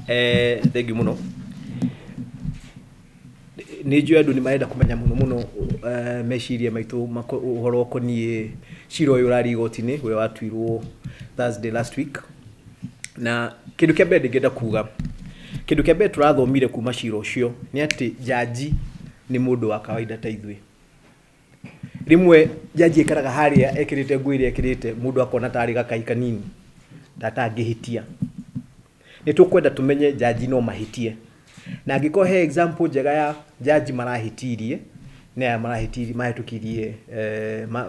Thengi muno. Nĩnjũĩ andũ nĩ marenda kũmenya mũno meciria maitũ ũhoro ũkoniĩ cira ũyũ ũrarĩ igoti-inĩ ũrĩa watuirwo Thursday last week. Na kĩndũ kĩa mbere ndĩngĩenda kuga, kĩndũ kĩa mbere tũrathomire kuma cira ũcio nĩ atĩ jaji nĩ mũndũ wa kawaida ta ithuĩ. Rimwe jaji ekaraga harĩa ekĩrĩte nguo iria ekĩrĩte, mũndũ akona tarĩ gakai kanini tatangĩhĩtia. Nĩ tũkwenda tũmenye jaji no mahĩtie. Na angĩkorwo he example njega ya jaji marahĩtirie, nĩ marahĩtirie mahĩtũkirie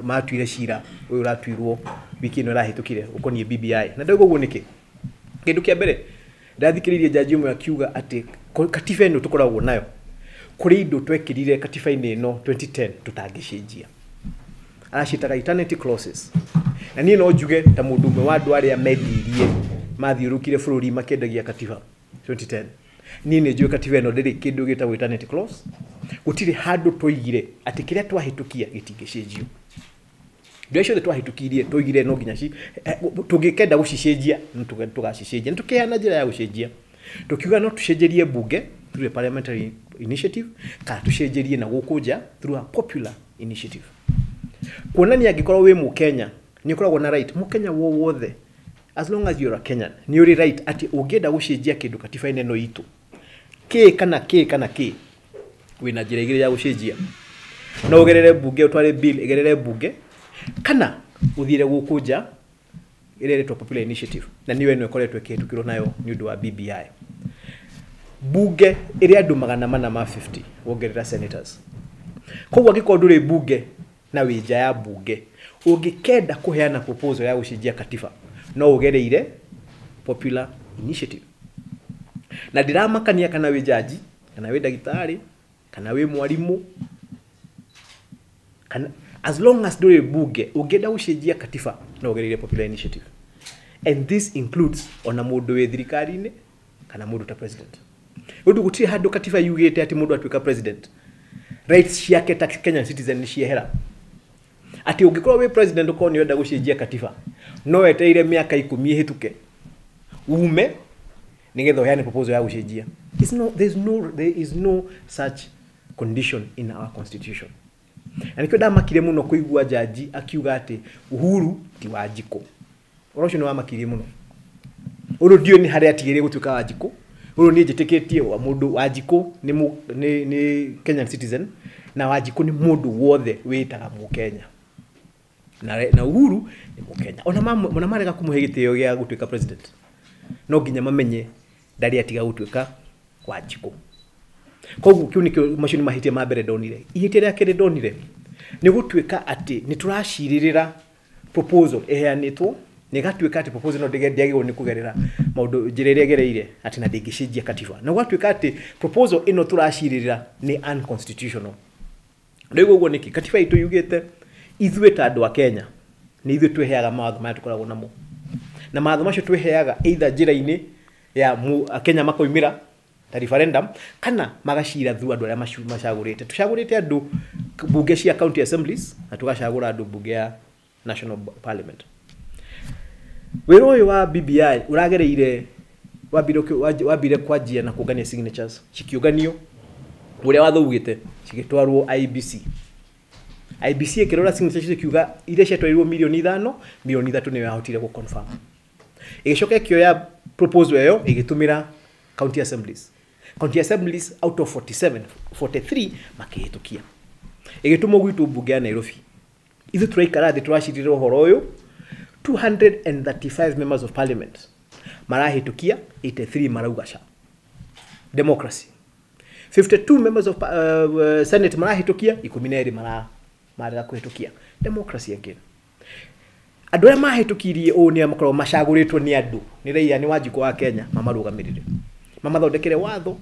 matuire cira ũyũ ũratuirwo wiki ĩno ĩrahĩtũkire ũkoniĩ BBI. Na ndauga ũguo nĩkĩ? Kĩndũ kĩa mbere ndathikĩrĩirie jaji ũmwe akiuga atĩ katiba ĩno tũkoragwo nayo, kũrĩ indo twekĩrire katiba-inĩ ĩno 2010 tũtangĩcenjia. Aracitaga eternity clauses. Na niĩ no njuge ta mũndũ ũmwe wa andũ arĩa mendirie mathiũrũkire bũrũri makĩendagia katiba 2010. Niĩ nĩ njũĩ katiba ĩno ndĩrĩ kĩndũ gĩtagwo eternity clause. Gũtirĩ handũ twoigire atĩ kĩrĩa twahĩtũkia gĩtingĩcenjio. Ndĩ acio twahĩtũkirie twoigire no nginya tũngĩkenda gũcicenjia tũgacicenjia. Tũkĩheana njĩra ya gũcenjia. Tukiuga no tucenjerie bunge through a parliamentary initiative, kana tucenjerie na gũkũ nja through a popular initiative. Kuonania angĩkorwo wĩ Mũkenya nĩ ũkoragwo na right, Mũkenya wothe, as long as you're a Kenyan, nĩ ũrĩ right atĩ ũngĩenda gũcenjia kĩndũ katiba-inĩ ĩno itũ, kĩ wĩna njĩra igĩrĩ ya gũcenjia. No ũgerere bunge, ũtware bill ĩgerere bunge, kana ũthiĩre gũkũ nja ĩrĩa ĩretwo popular initiative, na niyo ĩno ĩkoretwo ĩkĩhĩtũkĩrwo nayo nĩ ũndũ wa BBI. Bunge ĩrĩa andũ 450 wongerera senators. Koguo angĩkorwo ndũrĩ bunge na wĩ nja ya bunge, ũngĩkenda kũheana proposal ya gũcenjia katiba, no ũgereire popular initiative. Na ndĩramakania kana wĩ jaji, kana wĩ ndagĩtarĩ, kana wĩ mwarimũ, kana as long as ndũrĩ bunge ũngĩenda gũcenjia katiba, no ũgereire popular initiative. And this includes ona mũndũ wĩ thirikari-inĩ kana mũndũ ta president. Ũndũ gũtirĩ handũ katiba yugĩte atĩ mũndũ atuĩka president, rights ciake ta Kenyan citizen nĩ ciehera. Ati ũngĩkorwo wĩ president ũkorwo nĩ ũrenda gũcenjia katiba, no wetereire mĩaka 10 ĩhĩtũke ume nĩgetha ũheane proposal ya gũcenjia. There is no such condition in our constitution. Na nĩkĩo ndamakire mũno kũigua jaji akiuga atĩ Uhuru ti Wanjikũ. Ũhoro ũcio nĩ wamakirie mũno. Ũndũ ndiũ nĩ harĩa atigĩrĩire gũtuĩka Wanjikũ. Ũndũ niĩ njĩtĩkĩtie wa mũndũ Wanjikũ nĩ Kenyan citizen, na Wanjikũ nĩ mũndũ wothe wĩtaga Mũkenya. Na Uhuru nĩ Mũkenya. Ona marega kũmũhe gĩtĩo gĩa gũtuĩka president, no nginya mamenye ndarĩ atiga gũtuĩka Wanjikũ. Koguo kĩu nĩkĩo macio nĩ mahĩtia ma mbere ndonire. Ihĩtia rĩa kerĩ ndonire nĩ gũtuĩka atĩ nĩ tũracirĩrĩra proposal ĩheanĩtwo, na ĩgatuĩka atĩ proposal no ndĩagĩrĩirwo nĩ kũgerera maũndũ njĩra ĩrĩa ĩgereire atĩ na ndĩngĩcenjia katiba. Na gũtuĩka atĩ proposal ĩno tũracirĩrĩra nĩ unconstitutional. Ndĩguo ũguo nĩkĩ? Katiba itũ yugĩte ithuĩ ta andũ a Kenya nĩ ithuĩ twĩheaga mawatho maya tũkoragwo namo. Na mawatho macio twĩheaga either njĩra-inĩ ya Kenya makoimĩra ta referendum, kana magacira through andũ arĩa macagũrĩte. Tũcagũrĩte andũ bunge cia county assemblies na tũgacagũra andũ bunge ya national parliament. Wĩra ũyũ wa BBI ũragereire wambire kwanjia na kũngania signatures, cikĩũnganio ũrĩa watho ugĩte, cigĩtwarwo IEBC. IEBC ĩkĩrora signatures ikiuga iria ciatwarirwo 5 milioni 3 nĩyo yahotire gũconfirm. Ĩgĩcoka ĩkĩoya proposal ĩyo ĩgĩtũmĩra county assemblies. County assemblies out of 43 makĩhĩtũkia. Ĩgĩtũmwo gwitũ bunge ya Nairobi. Ithuĩ tũraikara thĩ tũracirĩrĩra ũhoro ũyũ, 235 members of parliament marahĩtũkia, 83 marauga cha. Democracy. 52 members of senate marahĩtũkia, 12 marega kũhĩtũkia. Democracy again. Andũ arĩa mahĩtũkirie ũũ nĩ makorwo macagũrĩtwo nĩ andũ, nĩ raia, nĩ Wanjikũ wa Kenya, mamarũgamĩrĩre. Mamathondekere watho,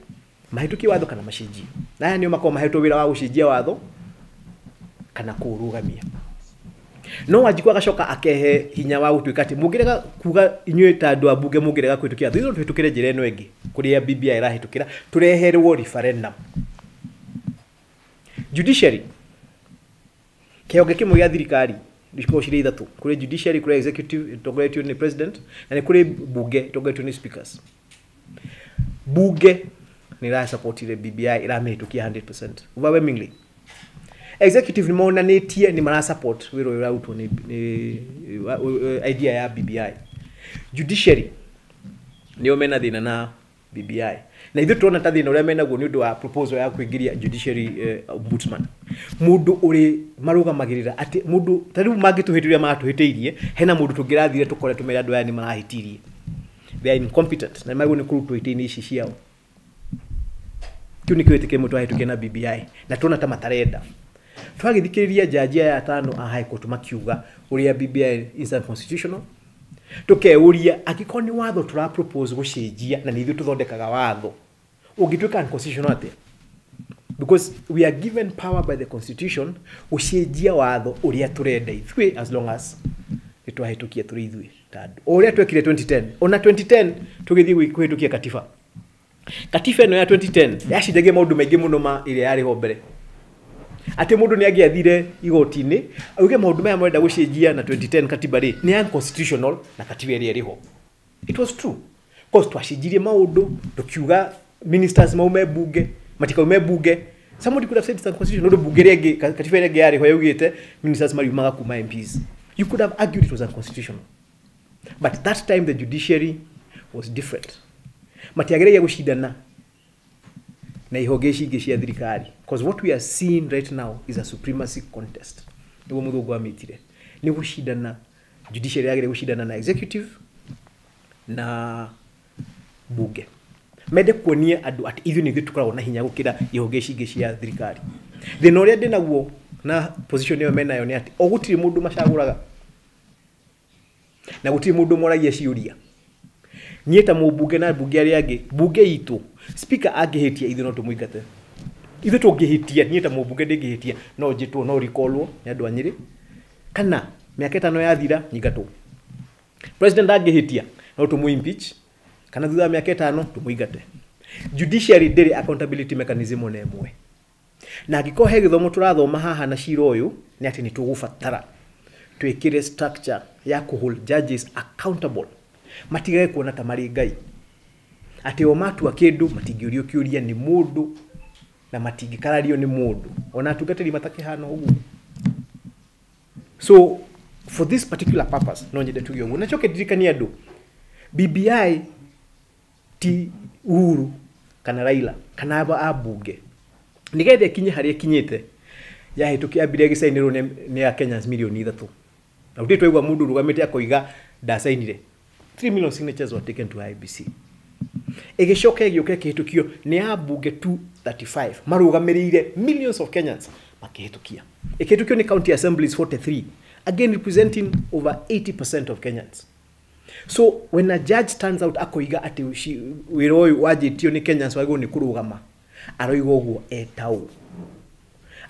mahĩtũkie watho kana macenjie. Na aya nĩo makorwo mahetwo wĩra wa gũcenjia watho kana kũrũgamia. No Wanjikũ agacoka akehe hinya wa gũtuĩka atĩ mũngĩrega kuga inyuĩ ta andũ a bunge mũngĩrega kwĩtũkia, thutha twĩtũkĩre njĩra ĩno ĩngĩ kũrĩa BBI ĩrahĩtũkĩra, tũreherwo referendum. Judiciary kĩhonge kĩmwe gĩa thirikari ndicikorwo cirĩ ithatũ, kũrĩ judiciary, kũrĩ executive itongoretio nĩ president, na nĩ kũrĩ bunge itongoretio nĩ speakers. bunge ni ra support ile BBI ira mehitukia 100% overwhelmingly. Executive ni maonanetie ni mara support wiro ira uto ni idea ya BBI. Judiciary ni omena thina na BBI. Na ithu tuona ta thina uria mena guo ni undu wa proposal ya kuingiria judiciary ombudsman. Mundu uri marugamagirira ati mundu tariu mangituhitiria matuhitiirie hena mundu tungirathire tukore tumira andu aya ni marahitirie. They are incompetent na mago ni kurutwo itini ici ciao. Kiu ni kiwetike mutu ahituke na BBI na tuona ta matarenda. Twagithikiriria jaji ya tano a high court makiuga uria BBI is unconstitutional. Tukeuria akikoni watho tura propose gucenjia na nithu tuthondekaga watho ungituika unconstitutional ate, because we are given power by the constitution gucenjia watho uria turenda ithui as long as itwahitukia turi ithui tadu uria twekire 2010 ona 2010 tugithii kuhitukia katiba no ya 2010 yacindagia maundu maingi muno ma ile yari ho mbere ati mundu ni agiathire igotini auge maundu maya mwenda gucenjia na 2010 katiba ri ni unconstitutional na katiba iri iriho. It was true because twacenjirie maundu tukiuga ministers maume bunge matikaume bunge. Somebody could have said it's unconstitutional. No bunge ri katiba iri yari ho yaugite ministers mariumaga kuma MPs. You could have argued it was unconstitutional, but that time the judiciary was different. Matiageregia gushindana na ihogeci ingi cia thirikari, because what we are seeing right now is a supremacy contest. Nigo muthugu amitire ni gushindana, judiciary yagire gushindana na executive na bunge. Mede kuonia andu ati ithu ni tukoragwo na hinya gukira ihogeci ingi cia thirikari. Thina uria ndinaguo na position iyo mena yo ni ati ogutiri mundu macaguraga na gutiri mundu moragia ciuria. Nieta mubunge na bunge ari age bunge itu speaker agihitia ithu no tumuigate ithu tungihitia nieta mubunge ndingihitia no njitwo no rikolwo ni andu anyiri kana miaka 5 yathira nyigatwo. President agihitia no tumuimpeach kana thutha miaka 5 tumuigate. Judiciary ndiri accountability mechanism one emwe na agikohe githomo turathoma haha na cira uyu ni ati ni tugufatara twikire structure ya kuhold judges accountable. Matigae kuona ta mari ngai ati o matu akindu matingiurio kiuria ni mundu na matingikarario ni mundu ona tugateri matakihana ugu. So for this particular purpose no nyende tugio ugu nachoke dirikania andu BBI ti Uhuru kana Raila kana abunge nigethe kinye haria kinyite ya hitukia biria gisainirwo ni ya Kenyans milioni 3 na utitwa igwa mundu rugamite akoiga ndasainire 3 million signatures were taken to IBC. Egeshoke egioke kihitukio ni abunge 235 marugamirire millions of Kenyans makihitukia. Ekihitukio ni county assemblies 43 again representing over 80% of Kenyans. So when a judge turns out akoiga ati wiroyu wajitio ni Kenyans wago ni kurugama aroigo guo etau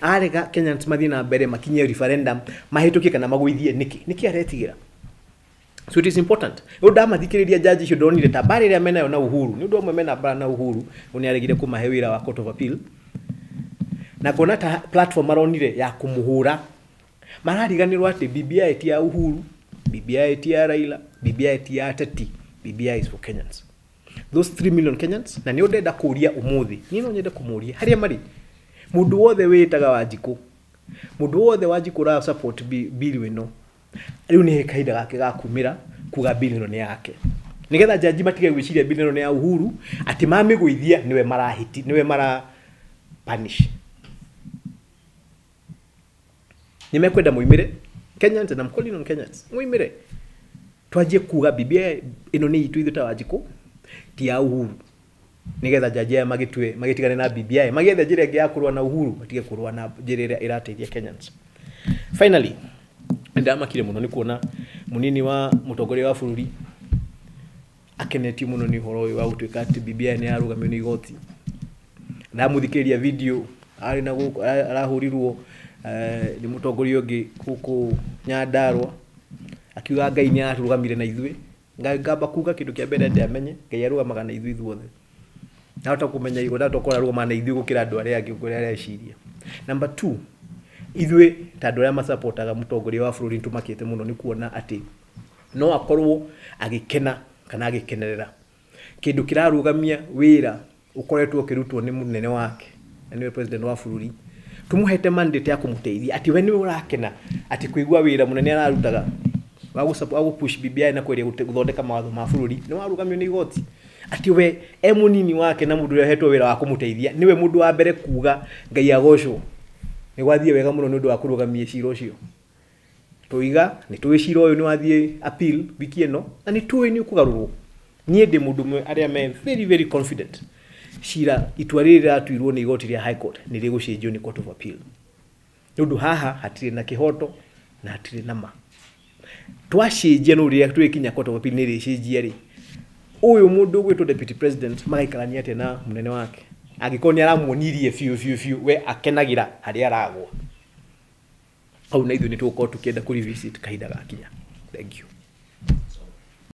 arega Kenyans mathina mbere makinye referendum mahitukie kana maguithie niki aretigira. So it is important. Uda mathikiriria judge icio ndonire ta bare ria mena yo na Uhuru ni undu omwe mena bara na Uhuru uni aregire kumahe wira wa court of appeal na kona ta platform aronire ya kumuhura marariganirwo ati BBI ti ya Uhuru, BBI ti ya Raila, BBI ti ya Teti, BBI is for Kenyans. Those 3 million Kenyans na ni ndenda kuria umuthi ni no nyende kumuria haria mari mundu wothe witaga Wanjiku, mundu wothe Wanjiku ra support bill wino riu ni kaida gake gakumira kuga bill ni yake nigetha jaji matige gwiciria bill ni ya Uhuru ati mamiguithia niwe marahiti niwe mara punish. Nimekwenda muimire Kenyans and I'm calling on Kenyans muimire twajie kuga BBI ino ni itu ithu ta Wanjiku ti ya Uhuru nigetha jaji ya magitigane na BBI magethe njira ya kurwa na Uhuru matige kurwa na njira irateithia Kenyans. Finally ndamakire muno ni kuona munini wa mutongoria wa bururi akeneti muno ni horo wa gutwika ati BBI ni arugamio ni igoti. Ndamuthikiriria video ari na guku arahurirwo ni mutongoria ungi guku Nyandarua akiuga Ngai ni arugamire na ithui ngamba kuga kindu kia mbere ndamenye Ngai arugamaga na ithui thuothe na hota kumenya igo ndatokora arugama na ithui gukira andu aria angi kuria areciria. Number 2 ithui tandu aria masupportaga mutongoria wa bururi tumakite muno ni kuona ati no akorwo agikena kana agikenerera kindu kirarugamia wira ukoretwo kirutwo ni munene wake niwe president wa bururi tumuhete mandate ya kumuteithia ati we niwe urakena ati kuigwa wira munene ararutaga wa push BBI na kweria guthondeka mawatho ma bururi ni warugamio ni igoti ati we munini wake na mundu urehetwo wira wa kumuteithia niwe mundu wa mbere kuga ngai agocwo ni gwathie wega muno ni undu wa kurugamia cira ucio tuiga ni tuwi cira uyu ni wathie appeal wiki eno na ni tuwi ni ukugarurwo nie ndi mundu mwe aria me very confident cira itua riri ratuirwo ni igoti ria high court ni rigucenjio ni court of appeal nundu haha hatire na kihoto na hatire na ma twacenjia no ria twikinya court of appeal ni ricenjia ri uyu mundu gwitwo deputy president magaikarania ate na munene wake agikoni aramuonirie fiu we akenagira haria aragwa au na ithu ni tuko tukienda ku revisit kahinda gakinya. Thank you.